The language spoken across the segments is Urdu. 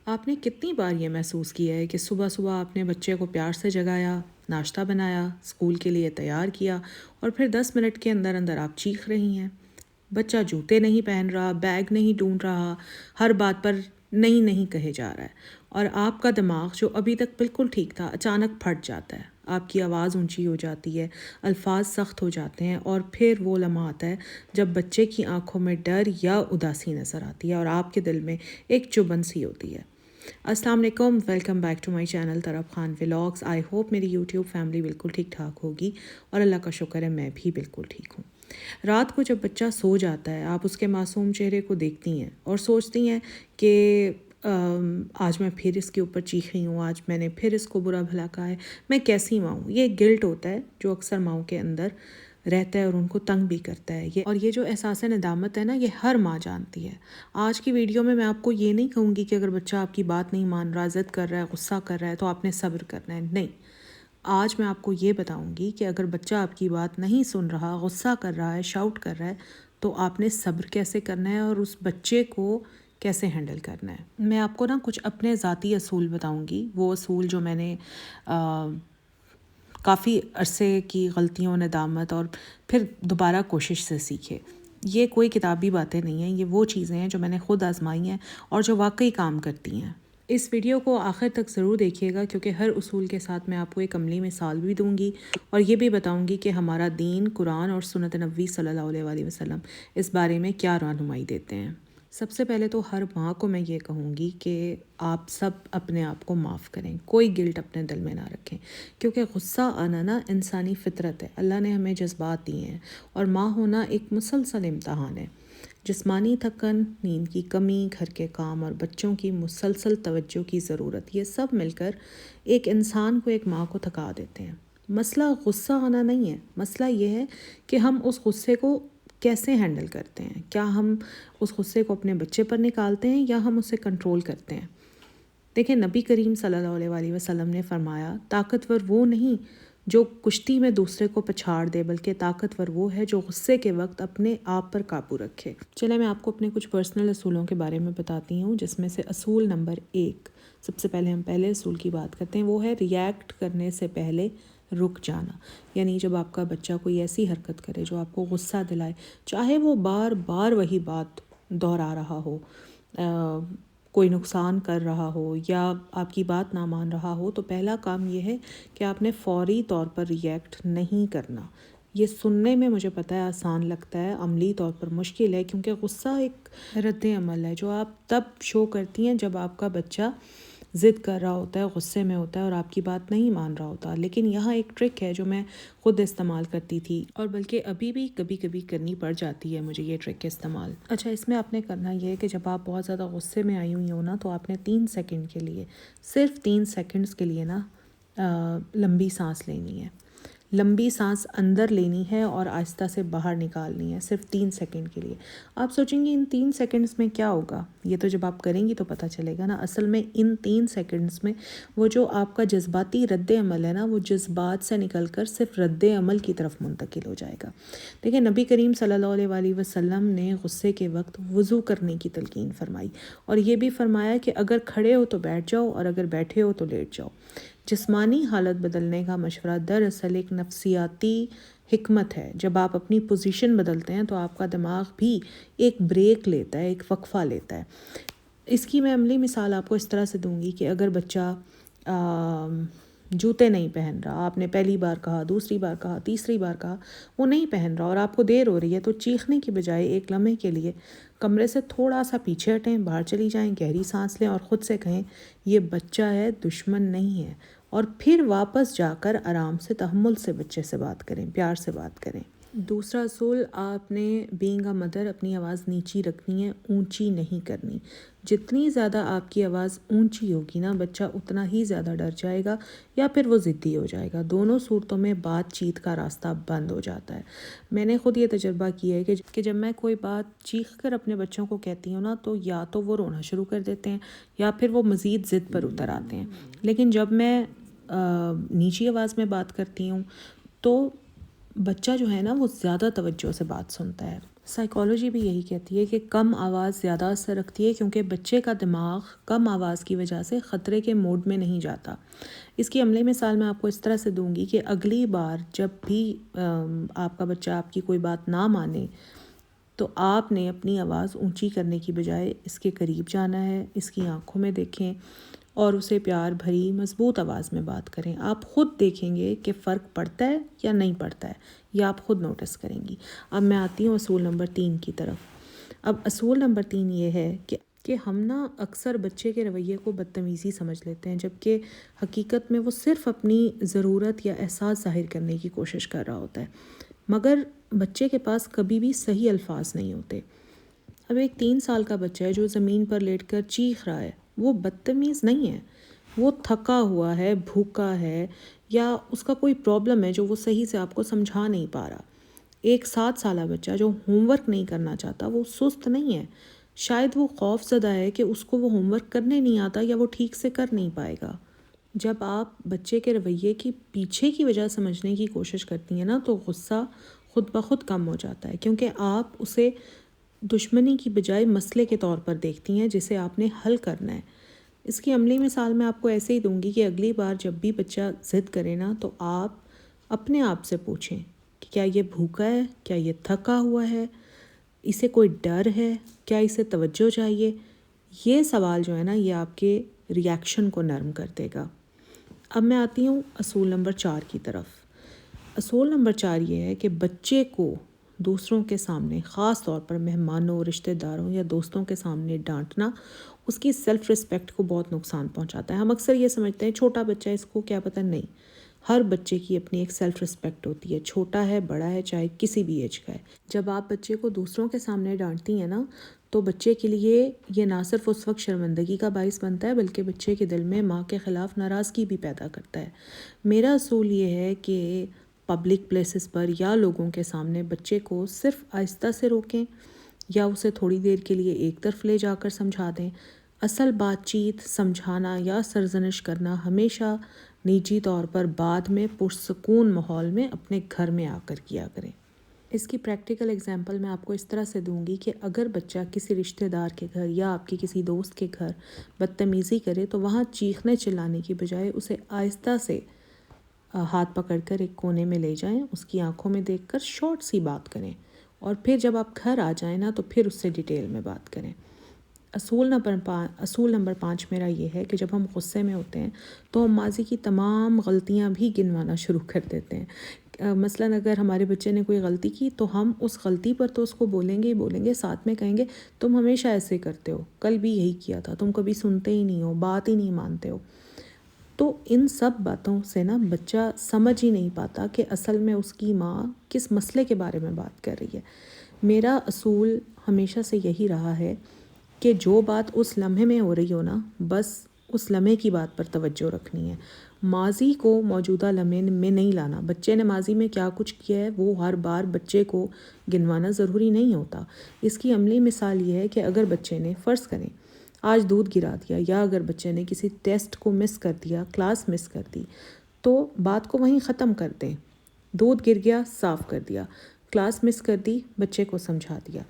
آپ نے کتنی بار یہ محسوس کیا ہے کہ صبح صبح آپ نے بچے کو پیار سے جگایا، ناشتہ بنایا، اسکول کے لیے تیار کیا اور پھر 10 منٹ کے اندر اندر آپ چیخ رہی ہیں؟ بچہ جوتے نہیں پہن رہا، بیگ نہیں ڈھونڈ رہا، ہر بات پر نہیں نہیں کہے جا رہا ہے، اور آپ کا دماغ جو ابھی تک بالکل ٹھیک تھا اچانک پھٹ جاتا ہے، آپ کی آواز اونچی ہو جاتی ہے، الفاظ سخت ہو جاتے ہیں، اور پھر وہ لمحہ آتا ہے جب بچے کی آنکھوں میں ڈر یا اداسی نظر آتی ہے اور آپ کے دل میں ایک چبھن سی ہوتی ہے۔ السلام علیکم، welcome back to my channel Taraf Khan vlogs. I hope میری یوٹیوب فیملی بالکل ٹھیک ٹھاک ہوگی، اور اللہ کا شکر ہے میں بھی بالکل ٹھیک ہوں۔ رات کو جب بچہ سو جاتا ہے، آپ اس کے معصوم چہرے کو دیکھتی ہیں اور سوچتی ہیں کہ آج میں پھر اس کے اوپر چیخی ہوں، آج میں نے پھر اس کو برا بھلا کہا ہے، میں کیسی ماں ہوں۔ یہ گلٹ ہوتا ہے جو اکثر ماؤں کے اندر رہتا ہے اور ان کو تنگ بھی کرتا ہے۔ یہ جو احساس ندامت ہے نا، یہ ہر ماں جانتی ہے۔ آج کی ویڈیو میں آپ کو یہ نہیں کہوں گی کہ اگر بچہ آپ کی بات نہیں مان رہا، ضد کر رہا ہے، غصہ کر رہا ہے تو آپ نے صبر کرنا ہے، نہیں۔ آج میں آپ کو یہ بتاؤں گی کہ اگر بچہ آپ کی بات نہیں سن رہا، غصہ کر رہا ہے، شاؤٹ کر رہا ہے، تو آپ نے صبر کیسے کرنا ہے اور اس بچے کو کیسے ہینڈل کرنا ہے۔ میں آپ کو کچھ اپنے ذاتی اصول بتاؤں گی، وہ اصول جو میں نے کافی عرصے کی غلطیوں، ندامت اور پھر دوبارہ کوشش سے سیکھے۔ یہ کوئی کتابی باتیں نہیں ہیں، یہ وہ چیزیں ہیں جو میں نے خود آزمائی ہیں اور جو واقعی کام کرتی ہیں۔ اس ویڈیو کو آخر تک ضرور دیکھیے گا، کیونکہ ہر اصول کے ساتھ میں آپ کو ایک عملی مثال بھی دوں گی اور یہ بھی بتاؤں گی کہ ہمارا دین، قرآن اور سنت نبوی صلی اللہ علیہ وسلم اس بارے میں کیا رہنمائی دیتے ہیں۔ سب سے پہلے تو ہر ماں کو میں یہ کہوں گی کہ آپ سب اپنے آپ کو معاف کریں، کوئی گلٹ اپنے دل میں نہ رکھیں، کیونکہ غصہ آنا نا انسانی فطرت ہے۔ اللہ نے ہمیں جذبات دیے ہیں، اور ماں ہونا ایک مسلسل امتحان ہے۔ جسمانی تھکن، نیند کی کمی، گھر کے کام اور بچوں کی مسلسل توجہ کی ضرورت، یہ سب مل کر ایک انسان کو، ایک ماں کو تھکا دیتے ہیں۔ مسئلہ غصہ آنا نہیں ہے، مسئلہ یہ ہے کہ ہم اس غصے کو کیسے ہینڈل کرتے ہیں۔ کیا ہم اس غصے کو اپنے بچے پر نکالتے ہیں یا ہم اسے کنٹرول کرتے ہیں؟ دیکھیں، نبی کریم صلی اللہ علیہ وسلم نے فرمایا، طاقتور وہ نہیں جو کشتی میں دوسرے کو پچھاڑ دے، بلکہ طاقتور وہ ہے جو غصے کے وقت اپنے آپ پر قابو رکھے۔ چلے میں آپ کو اپنے کچھ پرسنل اصولوں کے بارے میں بتاتی ہوں، جس میں سے اصول نمبر 1، سب سے پہلے ہم پہلے اصول کی بات کرتے ہیں، وہ ہے ریئیکٹ کرنے سے پہلے رک جانا۔ یعنی جب آپ کا بچہ کوئی ایسی حرکت کرے جو آپ کو غصہ دلائے، چاہے وہ بار بار وہی بات دہرا رہا ہو، کوئی نقصان کر رہا ہو یا آپ کی بات نہ مان رہا ہو، تو پہلا کام یہ ہے کہ آپ نے فوری طور پر ریئیکٹ نہیں کرنا۔ یہ سننے میں مجھے پتہ ہے آسان لگتا ہے، عملی طور پر مشکل ہے، کیونکہ غصہ ایک رد عمل ہے جو آپ تب شو کرتی ہیں جب آپ کا بچہ ضد کر رہا ہوتا ہے، غصے میں ہوتا ہے اور آپ کی بات نہیں مان رہا ہوتا۔ لیکن یہاں ایک ٹرک ہے جو میں خود استعمال کرتی تھی، اور بلکہ ابھی بھی کبھی کبھی کرنی پڑ جاتی ہے مجھے یہ ٹرک استعمال۔ اچھا، اس میں آپ نے کرنا یہ ہے کہ جب آپ بہت زیادہ غصے میں آئی ہوئی ہو نا، تو آپ نے 3 سیکنڈ کے لیے، صرف 3 سیکنڈز کے لیے نا لمبی سانس لینی ہے۔ لمبی سانس اندر لینی ہے اور آہستہ سے باہر نکالنی ہے، صرف 3 سیکنڈ کے لیے۔ آپ سوچیں گے ان 3 سیکنڈز میں کیا ہوگا؟ یہ تو جب آپ کریں گی تو پتہ چلے گا نا۔ اصل میں ان 3 سیکنڈز میں وہ جو آپ کا جذباتی رد عمل ہے نا، وہ جذبات سے نکل کر صرف رد عمل کی طرف منتقل ہو جائے گا۔ دیکھیں، نبی کریم صلی اللہ علیہ وسلم نے غصے کے وقت وضو کرنے کی تلقین فرمائی، اور یہ بھی فرمایا کہ اگر کھڑے ہو تو بیٹھ جاؤ اور اگر بیٹھے ہو تو لیٹ جاؤ۔ جسمانی حالت بدلنے کا مشورہ دراصل ایک نفسیاتی حکمت ہے۔ جب آپ اپنی پوزیشن بدلتے ہیں تو آپ کا دماغ بھی ایک بریک لیتا ہے، ایک وقفہ لیتا ہے۔ اس کی میں عملی مثال آپ کو اس طرح سے دوں گی کہ اگر بچہ جوتے نہیں پہن رہا، آپ نے پہلی بار کہا، دوسری بار کہا، تیسری بار کہا، وہ نہیں پہن رہا اور آپ کو دیر ہو رہی ہے، تو چیخنے کی بجائے ایک لمحے کے لیے کمرے سے تھوڑا سا پیچھے ہٹیں، باہر چلی جائیں، گہری سانس لیں اور خود سے کہیں یہ بچہ ہے، دشمن نہیں ہے، اور پھر واپس جا کر آرام سے، تحمل سے بچے سے بات کریں، پیار سے بات کریں۔ دوسرا اصول، آپ نے بینگ اے مدر اپنی آواز نیچی رکھنی ہے، اونچی نہیں کرنی۔ جتنی زیادہ آپ کی آواز اونچی ہوگی نا، بچہ اتنا ہی زیادہ ڈر جائے گا یا پھر وہ ضدی ہو جائے گا۔ دونوں صورتوں میں بات چیت کا راستہ بند ہو جاتا ہے۔ میں نے خود یہ تجربہ کیا ہے کہ جب میں کوئی بات چیخ کر اپنے بچوں کو کہتی ہوں نا، تو یا تو وہ رونا شروع کر دیتے ہیں یا پھر وہ مزید ضد پر اتر آتے ہیں۔ لیکن جب میں نیچی آواز میں بات کرتی ہوں تو بچہ جو ہے نا، وہ زیادہ توجہ سے بات سنتا ہے، سائیکالوجی بھی یہی کہتی ہے کہ کم آواز زیادہ اثر رکھتی ہے، کیونکہ بچے کا دماغ کم آواز کی وجہ سے خطرے کے موڈ میں نہیں جاتا۔ اس کی عملی مثال میں آپ کو اس طرح سے دوں گی کہ اگلی بار جب بھی آپ کا بچہ آپ کی کوئی بات نہ مانے تو آپ نے اپنی آواز اونچی کرنے کی بجائے اس کے قریب جانا ہے، اس کی آنکھوں میں دیکھیں اور اسے پیار بھری مضبوط آواز میں بات کریں۔ آپ خود دیکھیں گے کہ فرق پڑتا ہے یا نہیں پڑتا ہے، یا آپ خود نوٹس کریں گی۔ اب میں آتی ہوں اصول نمبر 3 کی طرف۔ اب اصول نمبر 3 یہ ہے کہ ہم نا اکثر بچے کے رویے کو بدتمیزی سمجھ لیتے ہیں، جبکہ حقیقت میں وہ صرف اپنی ضرورت یا احساس ظاہر کرنے کی کوشش کر رہا ہوتا ہے، مگر بچے کے پاس کبھی بھی صحیح الفاظ نہیں ہوتے۔ اب ایک 3 سال کا بچہ ہے جو زمین پر لیٹ کر چیخ رہا ہے، وہ بدتمیز نہیں ہے، وہ تھکا ہوا ہے، بھوکا ہے، یا اس کا کوئی پرابلم ہے جو وہ صحیح سے آپ کو سمجھا نہیں پا رہا۔ ایک 7 سالہ بچہ جو ہوم ورک نہیں کرنا چاہتا، وہ سست نہیں ہے، شاید وہ خوف زدہ ہے کہ اس کو وہ ہوم ورک کرنے نہیں آتا یا وہ ٹھیک سے کر نہیں پائے گا۔ جب آپ بچے کے رویے کی پیچھے کی وجہ سمجھنے کی کوشش کرتی ہیں نا، تو غصہ خود بخود کم ہو جاتا ہے، کیونکہ آپ اسے دشمنی کی بجائے مسئلے کے طور پر دیکھتی ہیں جسے آپ نے حل کرنا ہے۔ اس کی عملی مثال میں آپ کو ایسے ہی دوں گی کہ اگلی بار جب بھی بچہ ضد کرے نا، تو آپ اپنے آپ سے پوچھیں کہ کیا یہ بھوکا ہے، کیا یہ تھکا ہوا ہے، اسے کوئی ڈر ہے، کیا اسے توجہ چاہیے۔ یہ سوال جو ہے نا، یہ آپ کے ریاکشن کو نرم کر دے گا۔ اب میں آتی ہوں اصول نمبر 4 کی طرف۔ اصول نمبر 4 یہ ہے کہ بچے کو دوسروں کے سامنے، خاص طور پر مہمانوں، رشتہ داروں یا دوستوں کے سامنے ڈانٹنا اس کی سیلف رسپیکٹ کو بہت نقصان پہنچاتا ہے۔ ہم اکثر یہ سمجھتے ہیں چھوٹا بچہ ہے، اس کو کیا پتہ، نہیں، ہر بچے کی اپنی ایک سیلف رسپیکٹ ہوتی ہے، چھوٹا ہے، بڑا ہے، چاہے کسی بھی ایج کا ہے۔ جب آپ بچے کو دوسروں کے سامنے ڈانٹتی ہیں نا، تو بچے کے لیے یہ نہ صرف اس وقت شرمندگی کا باعث بنتا ہے، بلکہ بچے کے دل میں ماں کے خلاف ناراضگی بھی پیدا کرتا ہے۔ میرا اصول یہ ہے کہ پبلک پلیسز پر یا لوگوں کے سامنے بچے کو صرف آہستہ سے روکیں یا اسے تھوڑی دیر کے لیے ایک طرف لے جا کر سمجھا دیں۔ اصل بات چیت، سمجھانا یا سرزنش کرنا ہمیشہ نجی طور پر بعد میں پرسکون ماحول میں اپنے گھر میں آ کر کیا کریں۔ اس کی پریکٹیکل ایگزامپل میں آپ کو اس طرح سے دوں گی کہ اگر بچہ کسی رشتہ دار کے گھر یا آپ کے کسی دوست کے گھر بدتمیزی کرے، تو وہاں چیخنے چلانے کی بجائے اسے آہستہ سے ہاتھ پکڑ کر ایک کونے میں لے جائیں، اس کی آنکھوں میں دیکھ کر شارٹ سی بات کریں، اور پھر جب آپ گھر آ جائیں نا، تو پھر اس سے ڈیٹیل میں بات کریں۔ اصول نمبر 5 میرا یہ ہے کہ جب ہم غصے میں ہوتے ہیں تو ہم ماضی کی تمام غلطیاں بھی گنوانا شروع کر دیتے ہیں۔ مثلاً اگر ہمارے بچے نے کوئی غلطی کی تو ہم اس غلطی پر تو اس کو بولیں گے ہی بولیں گے، ساتھ میں کہیں گے تم ہمیشہ ایسے کرتے ہو، کل بھی یہی کیا تھا، تم کبھی سنتے ہی نہیں ہو، بات ہی نہیں مانتے ہو۔ تو ان سب باتوں سے نا بچہ سمجھ ہی نہیں پاتا کہ اصل میں اس کی ماں کس مسئلے کے بارے میں بات کر رہی ہے۔ میرا اصول ہمیشہ سے یہی رہا ہے کہ جو بات اس لمحے میں ہو رہی ہو نا، بس اس لمحے کی بات پر توجہ رکھنی ہے، ماضی کو موجودہ لمحے میں نہیں لانا۔ بچے نے ماضی میں کیا کچھ کیا ہے وہ ہر بار بچے کو گنوانا ضروری نہیں ہوتا۔ اس کی عملی مثال یہ ہے کہ اگر بچے نے فرض کریں آج دودھ گرا دیا، یا اگر بچے نے کسی ٹیسٹ کو مس کر دیا، کلاس مس کر دی، تو بات کو وہیں ختم کر دیں۔ دودھ گر گیا، صاف کر دیا، کلاس مس کر دی، بچے کو سمجھا دیا،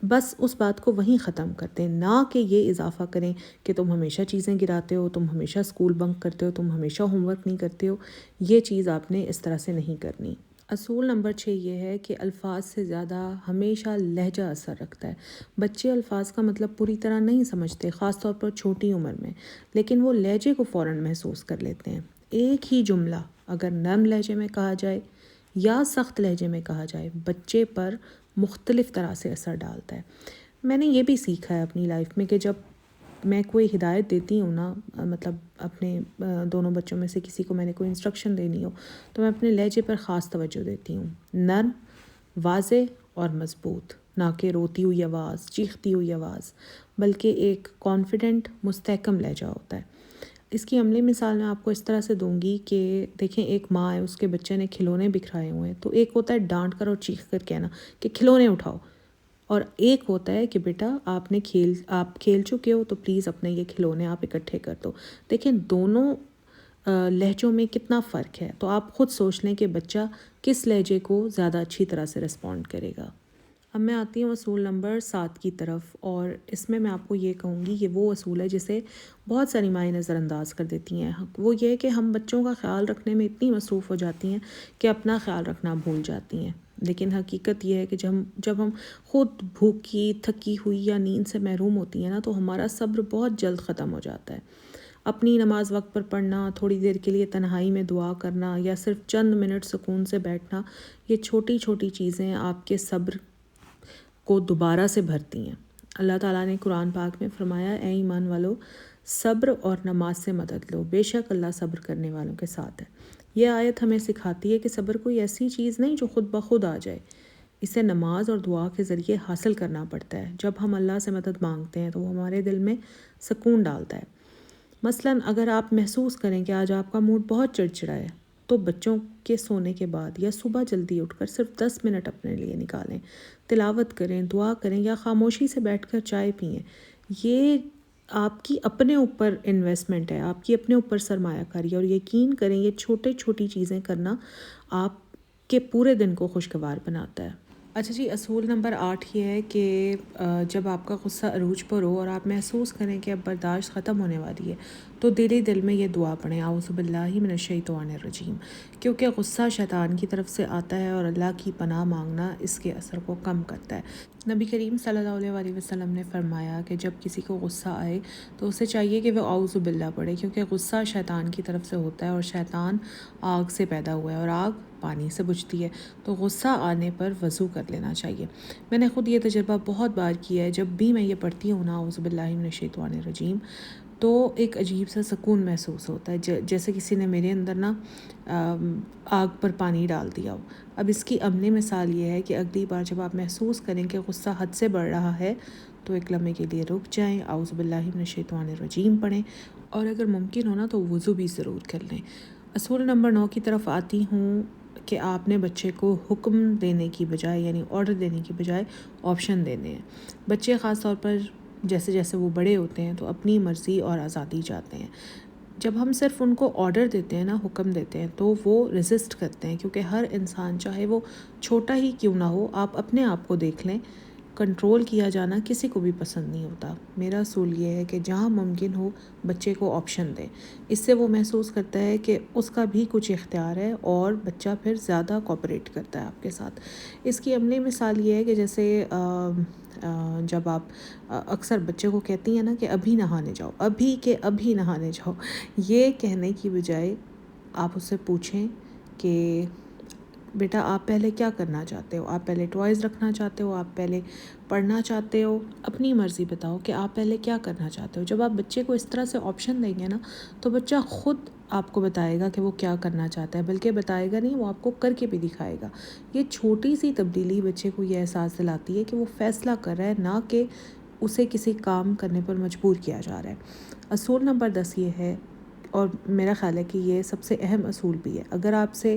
بس اس بات کو وہیں ختم کر دیں، نہ کہ یہ اضافہ کریں کہ تم ہمیشہ چیزیں گراتے ہو، تم ہمیشہ اسکول بنک کرتے ہو، تم ہمیشہ ہوم ورک نہیں کرتے ہو۔ یہ چیز آپ نے اس طرح سے نہیں کرنی۔ اصول نمبر 6 یہ ہے کہ الفاظ سے زیادہ ہمیشہ لہجہ اثر رکھتا ہے۔ بچے الفاظ کا مطلب پوری طرح نہیں سمجھتے، خاص طور پر چھوٹی عمر میں، لیکن وہ لہجے کو فوراً محسوس کر لیتے ہیں۔ ایک ہی جملہ اگر نرم لہجے میں کہا جائے یا سخت لہجے میں کہا جائے، بچے پر مختلف طرح سے اثر ڈالتا ہے۔ میں نے یہ بھی سیکھا ہے اپنی لائف میں کہ جب میں کوئی ہدایت دیتی ہوں نا، مطلب اپنے دونوں بچوں میں سے کسی کو میں نے کوئی انسٹرکشن دینی ہو، تو میں اپنے لہجے پر خاص توجہ دیتی ہوں، نرم، واضح اور مضبوط، نہ کہ روتی ہوئی آواز، چیختی ہوئی آواز، بلکہ ایک کانفیڈنٹ مستحکم لہجہ ہوتا ہے۔ اس کی عملی مثال میں آپ کو اس طرح سے دوں گی کہ دیکھیں ایک ماں ہے، اس کے بچے نے کھلونے بکھرائے ہوئے ہیں، تو ایک ہوتا ہے ڈانٹ کر اور چیخ کر کہنا کہ کھلونے اٹھاؤ، اور ایک ہوتا ہے کہ بیٹا آپ کھیل چکے ہو تو پلیز اپنے یہ کھلونے آپ اکٹھے کر دو۔ دیکھیں دونوں لہجوں میں کتنا فرق ہے، تو آپ خود سوچ لیں کہ بچہ کس لہجے کو زیادہ اچھی طرح سے رسپونڈ کرے گا۔ اب میں آتی ہوں اصول نمبر 7 کی طرف، اور اس میں آپ کو یہ کہوں گی کہ وہ اصول ہے جسے بہت ساری مائیں نظر انداز کر دیتی ہیں۔ وہ یہ ہے کہ ہم بچوں کا خیال رکھنے میں اتنی مصروف ہو جاتی ہیں کہ اپنا خیال رکھنا بھول جاتی ہیں، لیکن حقیقت یہ ہے کہ جب ہم خود بھوکی، تھکی ہوئی یا نیند سے محروم ہوتی ہیں نا، تو ہمارا صبر بہت جلد ختم ہو جاتا ہے۔ اپنی نماز وقت پر پڑھنا، تھوڑی دیر کے لیے تنہائی میں دعا کرنا، یا صرف چند منٹ سکون سے بیٹھنا، یہ چھوٹی چھوٹی چیزیں آپ کے صبر کو دوبارہ سے بھرتی ہیں۔ اللہ تعالیٰ نے قرآن پاک میں فرمایا، اے ایمان والو، صبر اور نماز سے مدد لو، بے شک اللہ صبر کرنے والوں کے ساتھ ہے۔ یہ آیت ہمیں سکھاتی ہے کہ صبر کوئی ایسی چیز نہیں جو خود بخود آ جائے، اسے نماز اور دعا کے ذریعے حاصل کرنا پڑتا ہے۔ جب ہم اللہ سے مدد مانگتے ہیں تو وہ ہمارے دل میں سکون ڈالتا ہے۔ مثلاً اگر آپ محسوس کریں کہ آج آپ کا موڈ بہت چڑچڑا ہے، تو بچوں کے سونے کے بعد یا صبح جلدی اٹھ کر صرف 10 منٹ اپنے لیے نکالیں، تلاوت کریں، دعا کریں یا خاموشی سے بیٹھ کر چائے پئیں۔ یہ آپ کی اپنے اوپر انویسٹمنٹ ہے، آپ کی اپنے اوپر سرمایہ کاری ہے، اور یقین کریں یہ چھوٹی چیزیں کرنا آپ کے پورے دن کو خوشگوار بناتا ہے۔ اچھا جی، اصول نمبر 8 یہ ہے کہ جب آپ کا غصہ عروج پر ہو اور آپ محسوس کریں کہ اب برداشت ختم ہونے والی ہے، تو دل میں یہ دعا پڑھیں، اعوذ باللہ من الشیطان الرجیم، کیونکہ غصہ شیطان کی طرف سے آتا ہے اور اللہ کی پناہ مانگنا اس کے اثر کو کم کرتا ہے۔ نبی کریم صلی اللہ علیہ وسلم نے فرمایا کہ جب کسی کو غصہ آئے تو اسے چاہیے کہ وہ اعوذ باللہ پڑھے، کیونکہ غصہ شیطان کی طرف سے ہوتا ہے، اور شیطان آگ سے پیدا ہوا ہے اور آگ پانی سے بجھتی ہے، تو غصہ آنے پر وضو کر لینا چاہیے۔ میں نے خود یہ تجربہ بہت بار کیا ہے، جب بھی میں یہ پڑھتی ہوں نا اعوذ باللہ من الشیطان الرجیم، تو ایک عجیب سا سکون محسوس ہوتا ہے، جیسے کسی نے میرے اندر نا آگ پر پانی ڈال دیا ہو۔ اب اس کی عملی مثال یہ ہے کہ اگلی بار جب آپ محسوس کریں کہ غصہ حد سے بڑھ رہا ہے، تو ایک لمحے کے لیے رک جائیں، اعوذ باللہ من الشیطان الرجیم پڑھیں، اور اگر ممکن ہو نا تو وضو بھی ضرور کر لیں۔ اصول نمبر 9 کی طرف آتی ہوں کہ آپ نے بچے کو حکم دینے کی بجائے، یعنی آرڈر دینے کی بجائے آپشن دینے ہیں۔ بچے خاص طور پر جیسے وہ بڑے ہوتے ہیں تو اپنی مرضی اور آزادی چاہتے ہیں۔ جب ہم صرف ان کو آرڈر دیتے ہیں نا، حکم دیتے ہیں، تو وہ ریزسٹ کرتے ہیں، کیونکہ ہر انسان چاہے وہ چھوٹا ہی کیوں نہ ہو، آپ اپنے آپ کو دیکھ لیں، کنٹرول کیا جانا کسی کو بھی پسند نہیں ہوتا۔ میرا اصول یہ ہے کہ جہاں ممکن ہو بچے کو آپشن دیں، اس سے وہ محسوس کرتا ہے کہ اس کا بھی کچھ اختیار ہے، اور بچہ پھر زیادہ کوآپریٹ کرتا ہے آپ کے ساتھ۔ اس کی عملی مثال یہ ہے کہ جیسے جب آپ اکثر بچے کو کہتی ہیں نا کہ ابھی نہانے جاؤ، ابھی نہانے جاؤ، یہ کہنے کی بجائے آپ اس سے پوچھیں کہ بیٹا آپ پہلے کیا کرنا چاہتے ہو؟ آپ پہلے ٹوائز رکھنا چاہتے ہو؟ آپ پہلے پڑھنا چاہتے ہو؟ اپنی مرضی بتاؤ کہ آپ پہلے کیا کرنا چاہتے ہو۔ جب آپ بچے کو اس طرح سے آپشن دیں گے نا، تو بچہ خود آپ کو بتائے گا کہ وہ کیا کرنا چاہتا ہے، بلکہ بتائے گا نہیں، وہ آپ کو کر کے بھی دکھائے گا۔ یہ چھوٹی سی تبدیلی بچے کو یہ احساس دلاتی ہے کہ وہ فیصلہ کر رہا ہے، نہ کہ اسے کسی کام کرنے پر مجبور کیا جا رہا ہے۔ اصول نمبر 10 یہ ہے، اور میرا خیال ہے کہ یہ سب سے اہم اصول بھی ہے، اگر آپ سے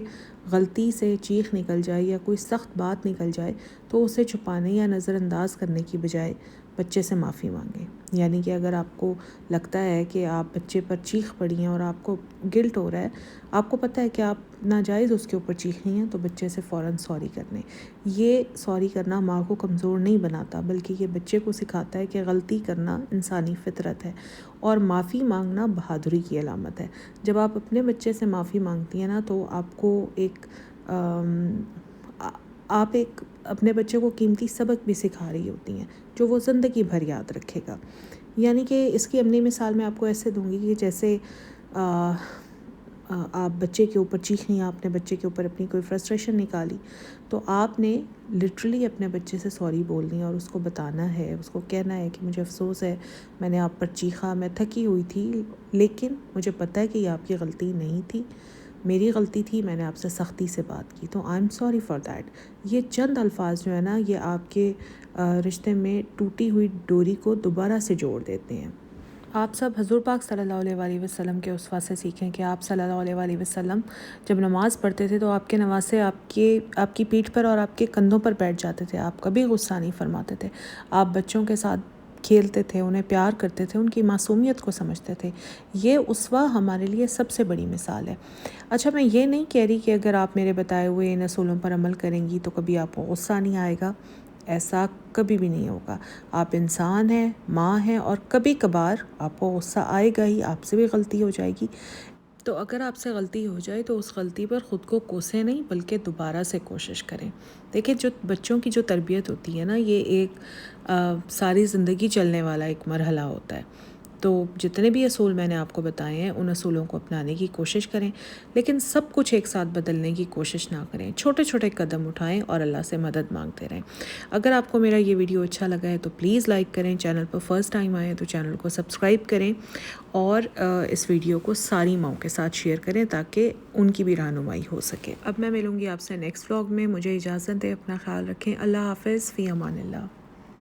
غلطی سے چیخ نکل جائے یا کوئی سخت بات نکل جائے، تو اسے چھپانے یا نظر انداز کرنے کی بجائے بچے سے معافی مانگیں۔ یعنی کہ اگر آپ کو لگتا ہے کہ آپ بچے پر چیخ پڑی ہیں اور آپ کو گلٹ ہو رہا ہے، آپ کو پتہ ہے کہ آپ ناجائز اس کے اوپر چیخی ہیں، تو بچے سے فوراً سوری کر لیں۔ یہ سوری کرنا ماں کو کمزور نہیں بناتا، بلکہ یہ بچے کو سکھاتا ہے کہ غلطی کرنا انسانی فطرت ہے، اور معافی مانگنا بہادری کی علامت ہے۔ جب آپ اپنے بچے سے معافی مانگتی ہیں نا، تو آپ کو آپ اپنے بچے کو قیمتی سبق بھی سکھا رہی ہوتی ہیں، جو وہ زندگی بھر یاد رکھے گا۔ یعنی کہ اس کی عملی مثال میں آپ کو ایسے دوں گی کہ جیسے آپ بچے کے اوپر چیخیں، آپ نے بچے کے اوپر اپنی کوئی فرسٹریشن نکالی، تو آپ نے لٹرلی اپنے بچے سے سوری بولنی، اور اس کو بتانا ہے، اس کو کہنا ہے کہ مجھے افسوس ہے، میں نے آپ پر چیخا، میں تھکی ہوئی تھی، لیکن مجھے پتہ ہے کہ یہ آپ کی غلطی نہیں تھی، میری غلطی تھی، میں نے آپ سے سختی سے بات کی، تو I am sorry for that. یہ چند الفاظ جو ہے نا، یہ آپ کے رشتے میں ٹوٹی ہوئی ڈوری کو دوبارہ سے جوڑ دیتے ہیں۔ آپ سب حضور پاک صلی اللہ علیہ وسلم کے اسوہ سے سیکھیں کہ آپ صلی اللہ علیہ وسلم جب نماز پڑھتے تھے تو آپ کے نواسے آپ کی پیٹھ پر اور آپ کے کندھوں پر بیٹھ جاتے تھے، آپ کبھی غصہ نہیں فرماتے تھے، آپ بچوں کے ساتھ کھیلتے تھے، انہیں پیار کرتے تھے، ان کی معصومیت کو سمجھتے تھے۔ یہ اسوہ ہمارے لیے سب سے بڑی مثال ہے۔ اچھا، میں یہ نہیں کہہ رہی کہ اگر آپ میرے بتائے ہوئے ان اصولوں پر عمل کریں گی تو کبھی آپ کو غصہ نہیں آئے گا، ایسا کبھی بھی نہیں ہوگا. آپ انسان ہیں، ماں ہیں، اور کبھی کبھار آپ کو غصہ آئے گا ہی، آپ سے بھی غلطی ہو جائے گی. تو اگر آپ سے غلطی ہو جائے تو اس غلطی پر خود کو کوسیں نہیں، بلکہ دوبارہ سے کوشش کریں. دیکھیں، جو بچوں کی جو تربیت ہوتی ہے نا، یہ ایک ساری زندگی چلنے والا ایک مرحلہ ہوتا ہے. تو جتنے بھی اصول میں نے آپ کو بتائے ہیں ان اصولوں کو اپنانے کی کوشش کریں، لیکن سب کچھ ایک ساتھ بدلنے کی کوشش نہ کریں. چھوٹے چھوٹے قدم اٹھائیں اور اللہ سے مدد مانگتے رہیں. اگر آپ کو میرا یہ ویڈیو اچھا لگا ہے تو پلیز لائک کریں. چینل پر فرسٹ ٹائم آئے تو چینل کو سبسکرائب کریں، اور اس ویڈیو کو ساری ماؤں کے ساتھ شیئر کریں تاکہ ان کی بھی رہنمائی ہو سکے. اب میں ملوں گی آپ سے نیکسٹ ولاگ میں. مجھے اجازت دیں، اپنا خیال رکھیں. اللہ حافظ، فی امان اللہ.